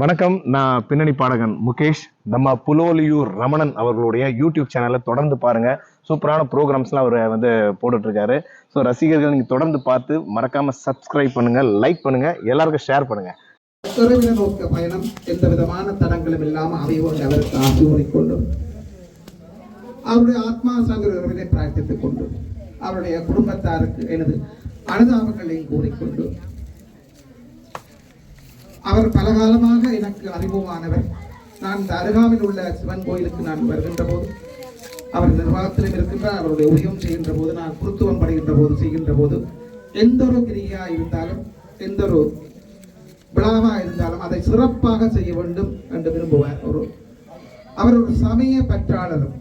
வணக்கம். நான் பின்னணி பாடகன் முகேஷ். நம்ம புலோலியூர் ரமணன் அவர்களுடைய யூடியூப் சேனலை தொடர்ந்து பாருங்க. சூப்பரான ப்ரோக்ராம்ஸ்லாம் அவர் போட்டுட்டு இருக்காரு. ஸோ ரசிகர்கள் நீங்க தொடர்ந்து பார்த்து மறக்காம சப்ஸ்கிரைப் பண்ணுங்க, லைக் பண்ணுங்க, எல்லாருக்கும் ஷேர் பண்ணுங்க. இறைவனை நோக்க பயணம் எந்த விதமான தடங்களும் இல்லாமல் அவையோடு அவருக்கு ஆசி கூறிக்கொண்டு அவருடைய ஆத்மா சங்கர இறைவனை பிரார்த்தித்துக் கொண்டு அவருடைய குடும்பத்தாருக்கு எனது அனுதாபங்களையும் கூறிக்கொண்டு அவர் பலகாலமாக எனக்கு அறிமுகமானவர். நான் இந்த அருகாமையில் உள்ள சிவன் கோயிலுக்கு நான் வருகின்ற போது அவர் நிர்வாகத்திலும் இருக்கின்றார். அவருடைய உதயம் செய்கின்ற போது, நான் குருத்துவம் படுகின்ற போது, செய்கின்ற போது எந்த ஒரு கிரியா இருந்தாலும் எந்த ஒரு விழாவா இருந்தாலும் அதை சிறப்பாக செய்ய வேண்டும் என்று விரும்புவார். அவர் ஒரு சமய பற்றாளரும்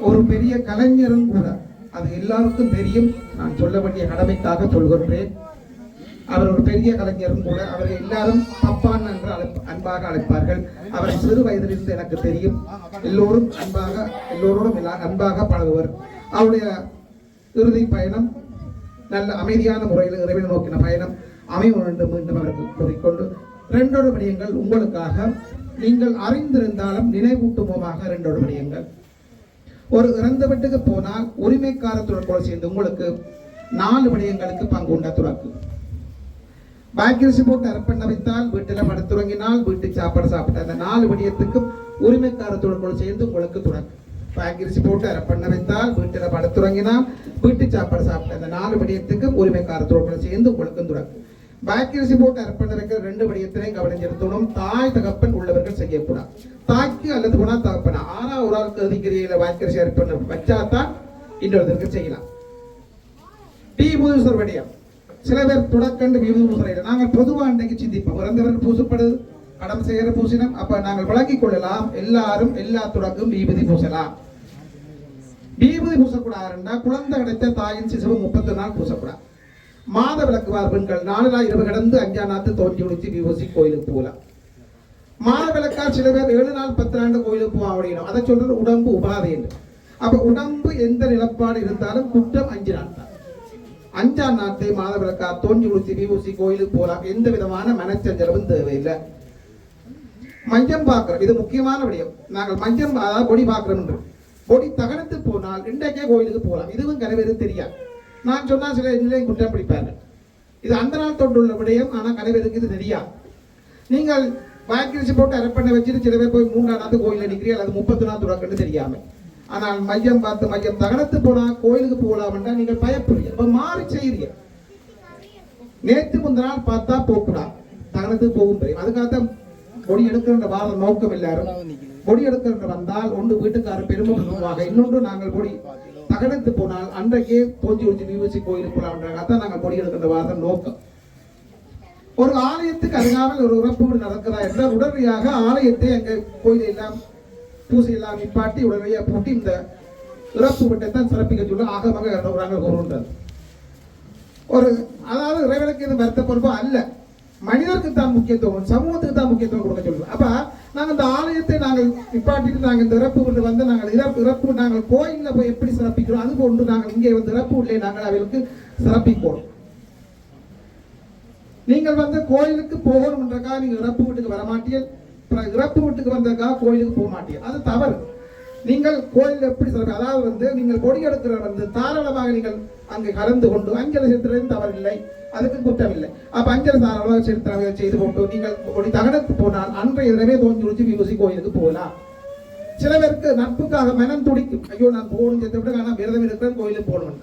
ஒரு பெரிய கலைஞரும் கூட. அது எல்லாருக்கும் தெரியும். நான் சொல்ல வேண்டிய கடமைக்காக சொல்கின்றேன். அவர் ஒரு பெரிய கலைஞரும் கூட. அவரை எல்லாரும் பப்பான் என்று அன்பாக அழைப்பார்கள். அவரை சிறு வயதிலிருந்து எனக்கு தெரியும். எல்லோரும் எல்லோரோடும் அன்பாக பழகுவர். அவருடைய இறுதி பயணம் நல்ல அமைதியான முறையில் இறைவனை நோக்கின பயணம் அமைய வேண்டும் மீண்டும் அவருக்கு கூறிக்கொண்டு இரண்டொரு விடயங்கள் உங்களுக்காக நீங்கள் அறிந்திருந்தாலும் நினைவூட்டுமோமாக இரண்டொரு விடயங்கள். ஒரு இறந்த வீட்டுக்கு போனால் உரிமைக்காரத்துடன் கூட சேர்ந்து உங்களுக்கு 4 விடயங்களுக்கு பங்கு உண்ட துறக்கு. பாக்கிரிசி போட்டு அர்ப்பண வைத்தால், வீட்டில் படுத்துறங்கினால், வீட்டு சாப்பாடு சாப்பிட்ட அந்த 4 விடயத்துக்கும் உரிமைக்காரத்துடன் கூட சேர்ந்து உங்களுக்கு துறக்கு. பாக்கிரிசி போட்டு அர்ப்பண வைத்தால், வீட்டில் படுத்துறங்கினால், வீட்டு சாப்பாடு சாப்பிட்ட அந்த 4 விடயத்துக்கும் உரிமைக்காரத்துடன் கூட சேர்ந்து உங்களுக்கு துறக்கு. பாக்கிரிசி போட்டு அர்ப்பண வைக்கிற 2 விடயத்திலையும் கவனம் செலுத்தணும். தாய் தகப்பன் உள்ளவர்கள் செய்யக்கூடாது. தாய்க்கு அல்லது குணா தகப்பனா ஒரு ஆளுக்கு அதிகிரியில பாக்கிரிசி அர்ப்பண வச்சாதான் இன்னொருத்தருக்கு செய்யலாம். பூசர் விடயம் சில பேர் தொடக்கண்டு பூசரையில நாங்கள் பொதுவாக அன்றைக்கு சிந்திப்போம். இறந்தவர்கள் பூசப்படுது கடமை செய்கிற பூசினம். அப்ப நாங்கள் விளங்கிக் கொள்ளலாம். எல்லாரும் எல்லா தொடக்கும் விபூதி பூசலாம். விபூதி பூசக்கூடாதுன்னா குழந்தை கிடைத்த தாயின் சிசுவு 30 நாள் பூசக்கூடாது. மாத விளக்குவார் பெண்கள் 4 இரவு கடந்து 5ஆம் நாத்து தோன்றி உடிச்சு விபூசி கோயிலுக்கு போகலாம். மாத விளக்கால் சில பேர் 7 நாள் 10 ஆண்டு கோயிலுக்கு போக அப்படின்னா அதை சொல்றது உடம்பு உபாதை என்று. அப்ப உடம்பு எந்த நிலப்பாடு இருந்தாலும் குற்றம் 5 நாள் தான். 5ஆம் நாட்டை மாத விளக்கா தோன்றி உடிச்சு விபூசி கோயிலுக்கு போகலாம். எந்த விதமான மனச்சஞ்சலமும் தேவையில்லை. மையம் பார்க்கிறோம், இது முக்கியமான விடயம். நாங்கள் மையம் அதாவது பொடி பார்க்கிறோம் என்று பொடி தகனத்து போனால் இன்றைக்கே கோயிலுக்கு போகலாம். இதுவும் கனவேறு தெரியாது. நான் சொன்னா சில நிலையும் குற்றம் பிடிப்பார்கள். இது அந்த நாள் தொண்டுள்ள விடயம். ஆனால் கனவேருக்கு இது தெரியாது. நீங்கள் பாக்கிரிசி போட்டு அரைப்பண்ணை வச்சுட்டு சில பேர் போய் 3ஆம் நாத்து கோயில் அடிக்கிறீர்கள், அல்லது 30 நாள் துறக்கன்னு தெரியாம. ஆனால் மையம் பார்த்து மையம் தகனத்து போனா கோயிலுக்கு போகலாம் நீங்கள் பயப்படுறீங்க. இப்ப மாறி செய்யறீங்க. நேற்று முந்தின நாள் பார்த்தா போகக்கூடாது, தகனத்துக்கு போகும் தெரியும். அதுக்காகத்தான் பொடி எடுக்கிற வார நோக்கம் எல்லாரும் பொடி எடுக்கிற வந்தால் ஒன்று வீட்டுக்காரர் பெருமைவாக, இன்னொன்று நாங்கள் பொடி தகனத்து போனால் அன்றைக்கே தோஞ்சி உடிச்சு விபூசி கோயிலுக்கு போகலாம். நாங்கள் பொடி எடுக்கிற வார நோக்கம். ஒரு ஆலயத்துக்கு அருகாமல் ஒரு இறப்பு வீடு நடக்கிறா என்றால் உடனடியாக ஆலயத்தை எங்க கோயிலை எல்லாம் பூசை எல்லாம் நிப்பாட்டி உடனடியாக போட்டு இந்த இறப்பு வீட்டை தான் சிறப்பிக்க சொல்ல ஆகமாக கூறுகின்றது. ஒரு அதாவது இறைவனுக்கு இது வருத்த பொறுப்போ அல்ல, மனிதருக்கு தான் முக்கியத்துவம், சமூகத்துக்கு தான் முக்கியத்துவம் கொடுக்க சொல்றோம். அப்ப நாங்கள் இந்த ஆலயத்தை நாங்கள் நிப்பாட்டிட்டு நாங்கள் இந்த இறப்பு வீடு வந்து நாங்கள் இறப்பு நாங்கள் கோயிலில் போய் எப்படி சிறப்பிக்கிறோம் அது போன்று நாங்கள் இங்கே வந்து இறப்பு வீட்டிலே நாங்கள் அவர்களுக்கு சிறப்பிப்போம். நீங்கள் வந்து கோயிலுக்கு போகணும்ன்றக்காக நீங்க இறப்பு வீட்டுக்கு வரமாட்டீர்கள், இறப்பு வீட்டுக்கு வந்ததுக்காக கோயிலுக்கு போக மாட்டீர்கள். அது தவறு. நீங்கள் கோயில் எப்படி சிறப்பு, அதாவது வந்து நீங்கள் பொடி எடுக்கிற வந்து தாராளமாக நீங்கள் அங்கே கலந்து கொண்டு அஞ்சலி செலுத்துறதும் தவறில்லை, அதுக்கு குற்றமில்லை. அப்ப அஞ்சலி தாராளமாக செலுத்த செய்து கொண்டு நீங்கள் பொடி தகனத்து போனால் அன்றைய தினமே தோன்றி உடிச்சு விபூசி கோயிலுக்கு போகலாம். சில பேருக்கு நட்புக்காக மனம் துடிக்கும், ஐயோ நான் போகணும் சேர்த்து விட்டு ஆனால் விரதம் இருக்கிறேன் கோயிலுக்கு போகணும்.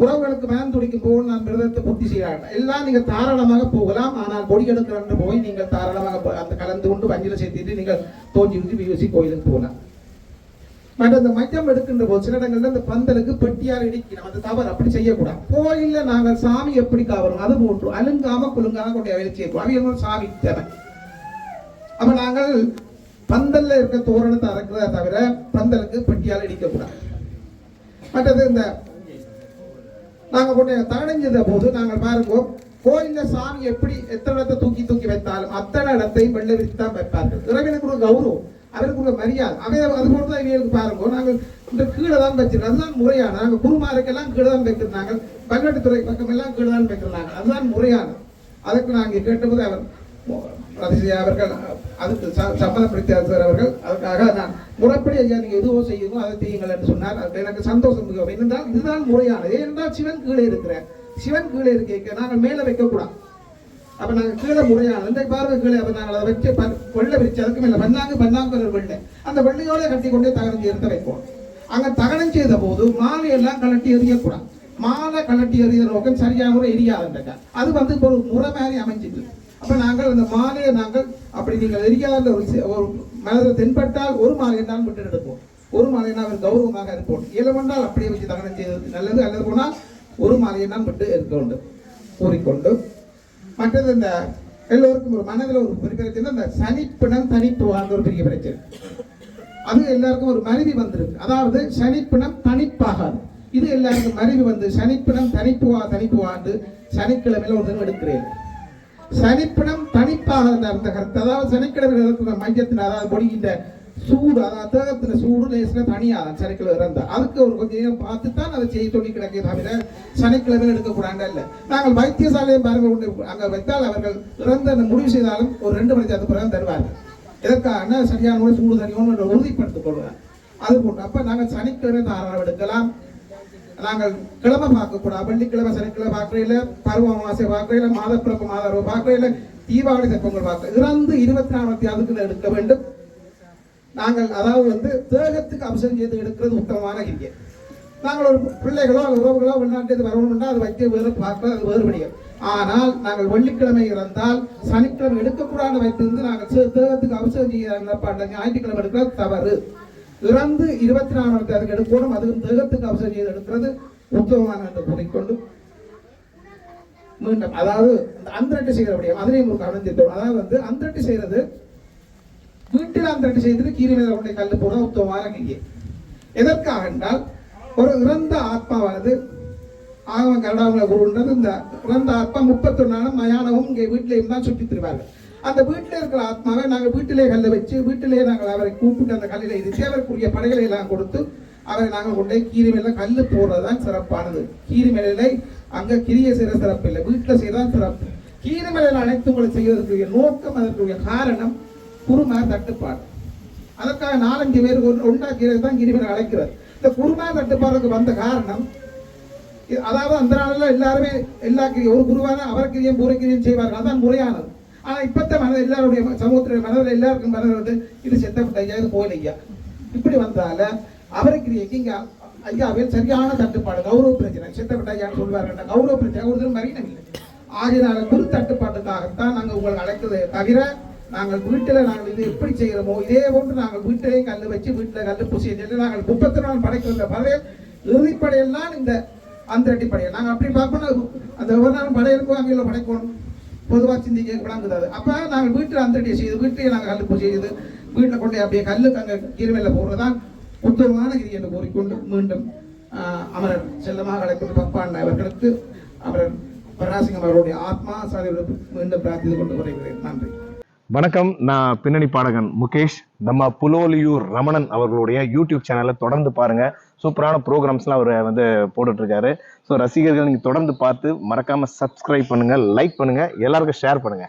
உறவுகளுக்கு மனம் துடிக்கும் போது நான் விரதத்தை பூர்த்தி செய்யலாம். எல்லாம் நீங்க தாராளமாக போகலாம். ஆனால் பொடி எடுக்கிற போய் நீங்கள் தாராளமாக அந்த கலந்து கொண்டு வஞ்சில சேர்த்துட்டு நீங்கள் தோன்றி விட்டு வியூசி கோயிலுக்கு போகலாம். பட் அந்த மையம் எடுக்கின்ற போது சில இடங்கள்ல இந்த பந்தலுக்கு பெட்டியால் இடிக்கணும், அது தவறு. அப்படி செய்யக்கூடாது. கோயில்ல நாங்கள் சாமி எப்படி காவறோம் அது போன்று அலுங்காம குலுங்காம கொண்டு வேலை செய்யக்கூடாது. அவங்க சாமி தேவை. அப்ப நாங்கள் பந்தல்ல இருக்க தோரணத்தை அறக்கிறத தவிர பந்தலுக்கு பெட்டியால் இடிக்கக்கூடாது. மற்றது இந்த நாங்க கொண்டு தகனஞ்சத போது நாங்கள் பாருங்க கோயில்ல சாமி எப்படி எத்தனை இடத்தை தூக்கி தூக்கி வைத்தாலும் அத்தனை இடத்தையும் வெள்ளை விரித்து தான் வைப்பார்கள். இறைவனுக்கு ஒரு கௌரவம், அவருக்கு ஒரு மரியாதை. அது போல தான் இவங்களுக்கு பாருங்க நாங்கள் இந்த கீழே தான் வச்சிருக்கோம். அதுதான் முறையான. நாங்கள் குருமாருக்கெல்லாம் கீழே தான் வைக்கிறாங்க, பல்வேட்டுத்துறை பக்கம் எல்லாம் கீழே தான் வைக்கிறாங்க. அதுதான் முறையான. அதுக்கு நாங்கள் கேட்டபோது அவர் ரதிசியா அவர்கள் அதுக்கு சம்மதப்படுத்தியார் சார் அவர்கள். அதுக்காக நான் முறைப்படி ஐயா நீங்கள் எதுவோ செய்யணும் அதை செய்யுங்கள் என்று சொன்னார். அது எனக்கு சந்தோஷம் மிகவும். என்னென்றால் இதுதான் முறையானது. ஏனென்றால் சிவன் கீழே இருக்கிறார். சிவன் கீழே இருக்க நாங்கள் மேலே வைக்கக்கூடாது. அப்போ நாங்கள் கீழே முறையானது இந்த பார்வை கீழே அப்போ நாங்கள் அதை வச்சு வெள்ளை விரிச்சு அதுக்கு மேலே பண்ணாங்க வெள்ளை அந்த வெள்ளையோட கட்டி கொண்டே தகனம் செய்யறத வைப்போம். அங்கே தகனம் செய்த போது மாலையெல்லாம் கலட்டி எறியக்கூடாது. மாலை கலட்டி எறிகிற நோக்கம் சரியான முறை எரியாதுங்க. அது வந்து இப்போ ஒரு முறை மாதிரி அமைஞ்சிட்டு. அப்போ நாங்கள் அந்த மாலையை நாங்கள் அப்படி நீங்கள் எரியாத ஒரு மனதில் தென்பட்டால் ஒரு மாலையை தான் விட்டு எடுப்போம். ஒரு மாலையை அவர் கௌரவமாக இருப்போம். இயலவென்றால் அப்படியே வச்சு தகனம் செய்வது நல்லது. அல்லது போனால் ஒரு மாலையை தான் விட்டு இருக்க வேண்டும் கூறிக்கொண்டு மற்றது இந்த எல்லோருக்கும் ஒரு மனதில் ஒரு பெரிய பிரச்சனை இந்த சனிப்பிணம் தனிப்புவாங்க ஒரு பெரிய பிரச்சனை. அது எல்லாருக்கும் ஒரு மருவி வந்திருக்கு. அதாவது சனிப்பிணம் தனிப்பாகாது. இது எல்லாருக்கும் மருவி வந்து சனிப்பிணம் தனிப்புவாண்டு சனிக்கிழமையில ஒரு தினம் எடுக்கிறேன். சனிப்பிணம் தனிப்பாக அந்த கருத்து அதாவது சனிக்கிழமையில் இருக்கிற மையத்தின் அதாவது பொடிக்கின்ற சூடு அதாவது தேகத்தின சூடு லேசில் தனியாதான் சனிக்கிழமை இறந்தா அதுக்கு ஒரு கொஞ்சம் நேரம் பார்த்து தான் அதை செய்ய சொல்லி கிடக்கே தவிர சனிக்கிழமையில் எடுக்கக்கூடாது இல்லை. நாங்கள் வைத்தியசாலையும் பாருங்கள் கொண்டு அங்கே வைத்தால் அவர்கள் இறந்த அந்த முடிவு செய்தாலும் ஒரு 2 மணி நேரத்துக்கு பிறகு தருவார்கள். எதற்காக சரியான சூடு தனியோன்னு என்று உறுதிப்படுத்திக் கொள்வார். அது போன்று அப்போ நாங்கள் சனிக்கிழமை தாராளம் எடுக்கலாம். நாங்கள் கிழமை பார்க்கக்கூடாது. வெள்ளிக்கிழமை சனிக்கிழமை பார்க்கறையில பருவ அமாவாசை பார்க்கறையில மாதப்பிறப்பு மாதரவு பார்க்கறையில தீபாவளி தெப்பங்கள் பார்க்க இறந்து 24 அதுக்குள்ள எடுக்க வேண்டும். நாங்கள் அதாவது வந்து தேகத்துக்கு அபிஷேகம் செய்து எடுக்கிறது உத்தமமான கிரியை. நாங்கள் ஒரு பிள்ளைகளோ உறவுகளோ வெளிநாட்டு வரணும்னா அது வைக்க வேறு பார்க்க அது வேறுபடியும். ஆனால் நாங்கள் வெள்ளிக்கிழமை இறந்தால் சனிக்கிழமை எடுக்கக்கூடாது வைத்திருந்து நாங்கள் தேகத்துக்கு அபிஷேகம் செய்ய ஞாயிற்றுக்கிழமை எடுக்கிறது தவறு. இறந்து 24 அதுக்கு எடுக்கணும். அதுவும் தேகத்துக்கு அபிஷேகம் செய்து எடுக்கிறது உத்தமமான என்று கூறிக்கொண்டு மீண்டும் அதாவது அந்தரட்டு செய்கிறபடியும் அதிலையும் ஒரு கவனம் செய்தோம். அதாவது வந்து அந்தரட்டு செய்யறது வீட்டில் அந்தரட்டு செய்து கீரை மேல கொண்டே கல்லு போட உத்தமமான கிரியை. எதற்காக என்றால் ஒரு இறந்த ஆத்மாவானது ஆகவன் கரடாவங்களை கூறுன்றது இந்த இறந்த ஆத்மா 31 நாளும் மயானமும் இங்கே வீட்டிலையும் தான் சுற்றி திருவார்கள். அந்த வீட்டில் இருக்கிற ஆத்மாவை நாங்கள் வீட்டிலே கல்லை வச்சு வீட்டிலே நாங்கள் அவரை கூப்பிட்டு அந்த கல்லில் இது தேவருக்குரிய படைகளை எல்லாம் கொடுத்து அவரை நாங்கள் கொண்டே கீரி மேல கல்லு போடுறதுதான் சிறப்பானது. கீரி மேலை அங்கே கிரியை செய்கிற சிறப்பு இல்லை, வீட்டில் செய்யதான் சிறப்பு. கீரி மேலையில் அனைத்து உங்களை செய்வதற்குரிய நோக்கம் அதற்குரிய காரணம் குருமா தட்டுப்பாடு. அதற்காக 4-5 பேர் உண்டாக்கிறது தான் கீரி மேலை அழைக்கிறது. இந்த குருமா தட்டுப்பாடுக்கு வந்த காரணம் அதாவது அந்த நாளில் எல்லாருமே எல்லா கிரியும் ஒரு குருவான அவரக்கிரியும் பூரக்கிரியும் செய்வார்கள். அதான் முறையானது. ஆனால் இப்பத்த மனதில் எல்லாருடைய சமூகத்துடைய மனதில் எல்லாருக்கும் மனதில் வந்து இது செத்தப்பட்ட ஐயா இது கோயில் ஐயா இப்படி வந்தால அவரக்கிரியைக்கு இங்கே ஐயாவில் சரியான தட்டுப்பாடு கௌரவ பிரச்சனை செத்தப்பட்ட ஐயான்னு சொல்வார்கள். கௌரவ பிரச்சனை ஒரு மரியினம் இல்லை. ஆகியனால குரு தட்டுப்பாட்டுக்காகத்தான் நாங்கள் உங்களை அழைக்கிறதை தவிர நாங்கள் வீட்டில் நாங்கள் இது எப்படி செய்கிறோமோ இதே போன்று நாங்கள் வீட்டிலே கல் வச்சு வீட்டில் கல் பூசி நாங்கள் 34 படைக்கிற படையல் இறுதிப்படையெல்லாம் இந்த அந்த அடி படையல் நாங்கள் அப்படி பார்க்கணும். அந்த ஒரு நாள் படையலுக்கும் அங்கே படைக்கணும் பொதுவாக சிந்திக்க விளங்குது. அப்போ நாங்கள் வீட்டில் அந்தடியை செய்து வீட்டிலே நாங்கள் கல் பூசி செய்து வீட்டில் கொண்டு அப்படியே கல்லுக்கு அங்கே கீழ்மையில போடுறதுதான் உத்தமமான கிரி என்று கூறிக்கொண்டு மீண்டும் அமரர் செல்லமாக அழைக்கும் பப்பான் அவர்களுக்கு அமரர் பராசிங்கம் அவருடைய ஆத்மா சாதிகளுக்கு மீண்டும் பிரார்த்தித்து கொண்டு வருகிறேன். நன்றி. வணக்கம். நான் பின்னணி பாடகன் முகேஷ். நம்ம புலோலியூர் ரமணன் அவர்களுடைய யூடியூப் சேனலை தொடர்ந்து பாருங்க. சூப்பரான ப்ரோக்ராம்ஸ்லாம் அவர் வந்து போட்டுட்டு இருக்காரு. ஸோ ரசிகர்கள் நீங்கள் தொடர்ந்து பார்த்து மறக்காம சப்ஸ்கிரைப் பண்ணுங்க, லைக் பண்ணுங்க, எல்லாருக்கும் ஷேர் பண்ணுங்க.